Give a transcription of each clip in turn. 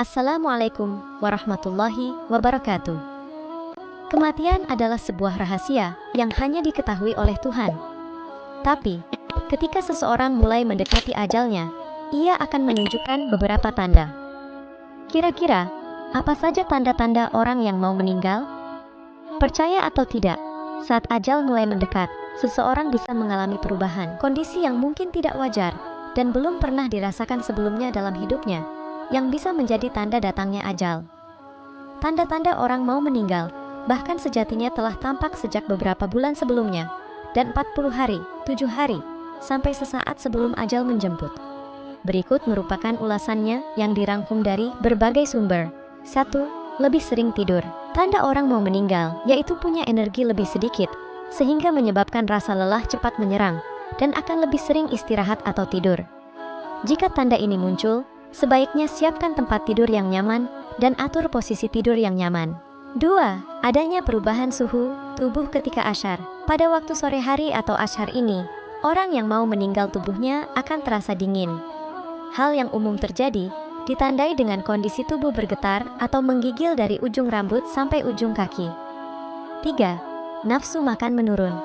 Assalamualaikum warahmatullahi wabarakatuh. Kematian adalah sebuah rahasia yang hanya diketahui oleh Tuhan. Tapi, ketika seseorang mulai mendekati ajalnya, ia akan menunjukkan beberapa tanda. Kira-kira, apa saja tanda-tanda orang yang mau meninggal? Percaya atau tidak, saat ajal mulai mendekat, seseorang bisa mengalami perubahan, kondisi yang mungkin tidak wajar, dan belum pernah dirasakan sebelumnya dalam hidupnya, yang bisa menjadi tanda datangnya ajal. Tanda-tanda orang mau meninggal, bahkan sejatinya telah tampak sejak beberapa bulan sebelumnya, dan 40 hari, 7 hari, sampai sesaat sebelum ajal menjemput. Berikut merupakan ulasannya yang dirangkum dari berbagai sumber. 1. Lebih sering tidur. Tanda orang mau meninggal, yaitu punya energi lebih sedikit, sehingga menyebabkan rasa lelah cepat menyerang, dan akan lebih sering istirahat atau tidur. Jika tanda ini muncul, sebaiknya siapkan tempat tidur yang nyaman dan atur posisi tidur yang nyaman. 2. Adanya perubahan suhu tubuh ketika asyar. Pada waktu sore hari atau asyar ini, orang yang mau meninggal tubuhnya akan terasa dingin. Hal yang umum terjadi, ditandai dengan kondisi tubuh bergetar atau menggigil dari ujung rambut sampai ujung kaki. 3. Nafsu makan menurun.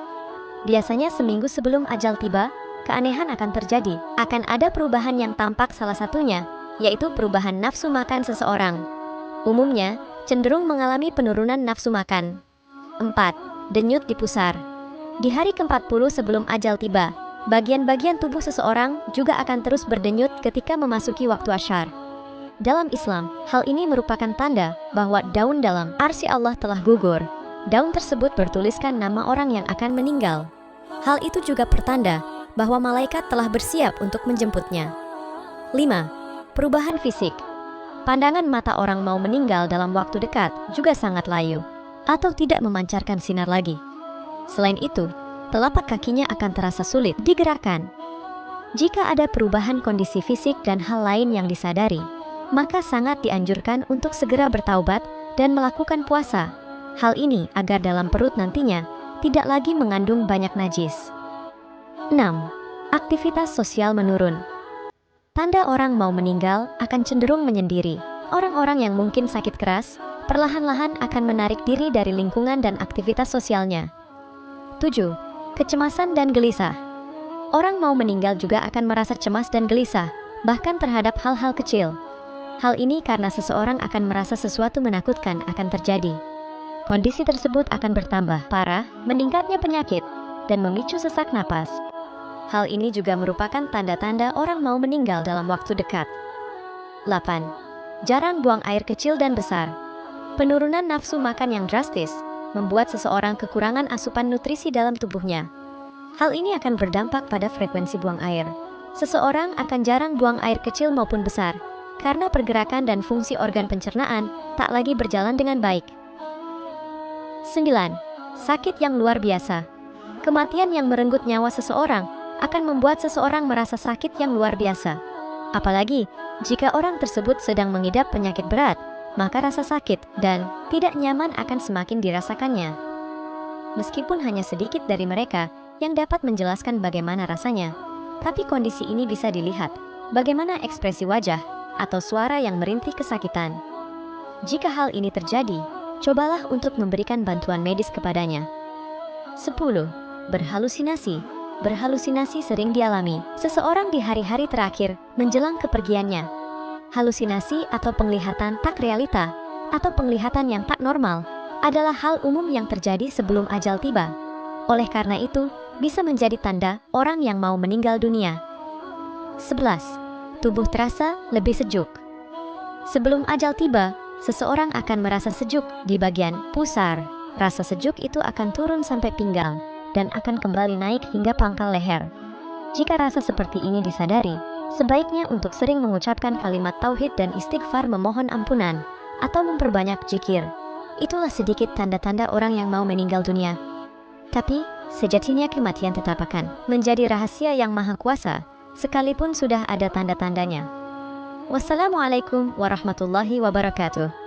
Biasanya seminggu sebelum ajal tiba, keanehan akan terjadi. Akan ada perubahan yang tampak, salah satunya yaitu perubahan nafsu makan seseorang. Umumnya, cenderung mengalami penurunan nafsu makan. 4. Denyut di pusar. Di hari ke-40 sebelum ajal tiba, bagian-bagian tubuh seseorang juga akan terus berdenyut ketika memasuki waktu asyar. Dalam Islam, hal ini merupakan tanda bahwa daun dalam arsy Allah telah gugur. Daun tersebut bertuliskan nama orang yang akan meninggal. Hal itu juga pertanda bahwa malaikat telah bersiap untuk menjemputnya. 5. Perubahan fisik. Pandangan mata orang mau meninggal dalam waktu dekat juga sangat layu, atau tidak memancarkan sinar lagi. Selain itu, telapak kakinya akan terasa sulit digerakkan. Jika ada perubahan kondisi fisik dan hal lain yang disadari, maka sangat dianjurkan untuk segera bertaubat dan melakukan puasa. Hal ini agar dalam perut nantinya tidak lagi mengandung banyak najis. 6. Aktivitas sosial menurun. Tanda orang mau meninggal akan cenderung menyendiri. Orang-orang yang mungkin sakit keras, perlahan-lahan akan menarik diri dari lingkungan dan aktivitas sosialnya. 7. Kecemasan dan gelisah. Orang mau meninggal juga akan merasa cemas dan gelisah, bahkan terhadap hal-hal kecil. Hal ini karena seseorang akan merasa sesuatu menakutkan akan terjadi. Kondisi tersebut akan bertambah parah, meningkatnya penyakit, dan memicu sesak napas. Hal ini juga merupakan tanda-tanda orang mau meninggal dalam waktu dekat. 8. Jarang buang air kecil dan besar. Penurunan nafsu makan yang drastis membuat seseorang kekurangan asupan nutrisi dalam tubuhnya. Hal ini akan berdampak pada frekuensi buang air. Seseorang akan jarang buang air kecil maupun besar, karena pergerakan dan fungsi organ pencernaan tak lagi berjalan dengan baik. 9. Sakit yang luar biasa. Kematian yang merenggut nyawa seseorang akan membuat seseorang merasa sakit yang luar biasa. Apalagi jika orang tersebut sedang mengidap penyakit berat, maka rasa sakit dan tidak nyaman akan semakin dirasakannya. Meskipun hanya sedikit dari mereka yang dapat menjelaskan bagaimana rasanya, tapi kondisi ini bisa dilihat bagaimana ekspresi wajah atau suara yang merintih kesakitan. Jika hal ini terjadi, cobalah untuk memberikan bantuan medis kepadanya. 10. Berhalusinasi. Berhalusinasi sering dialami seseorang di hari-hari terakhir menjelang kepergiannya. Halusinasi atau penglihatan tak realita atau penglihatan yang tak normal adalah hal umum yang terjadi sebelum ajal tiba. Oleh karena itu, bisa menjadi tanda orang yang mau meninggal dunia. 11. Tubuh terasa lebih sejuk. Sebelum ajal tiba, seseorang akan merasa sejuk di bagian pusar. Rasa sejuk itu akan turun sampai pinggang dan akan kembali naik hingga pangkal leher. Jika rasa seperti ini disadari, sebaiknya untuk sering mengucapkan kalimat tauhid dan istighfar memohon ampunan, atau memperbanyak zikir. Itulah sedikit tanda-tanda orang yang mau meninggal dunia. Tapi, sejatinya kematian tetap akan menjadi rahasia yang maha kuasa, sekalipun sudah ada tanda-tandanya. Wassalamualaikum warahmatullahi wabarakatuh.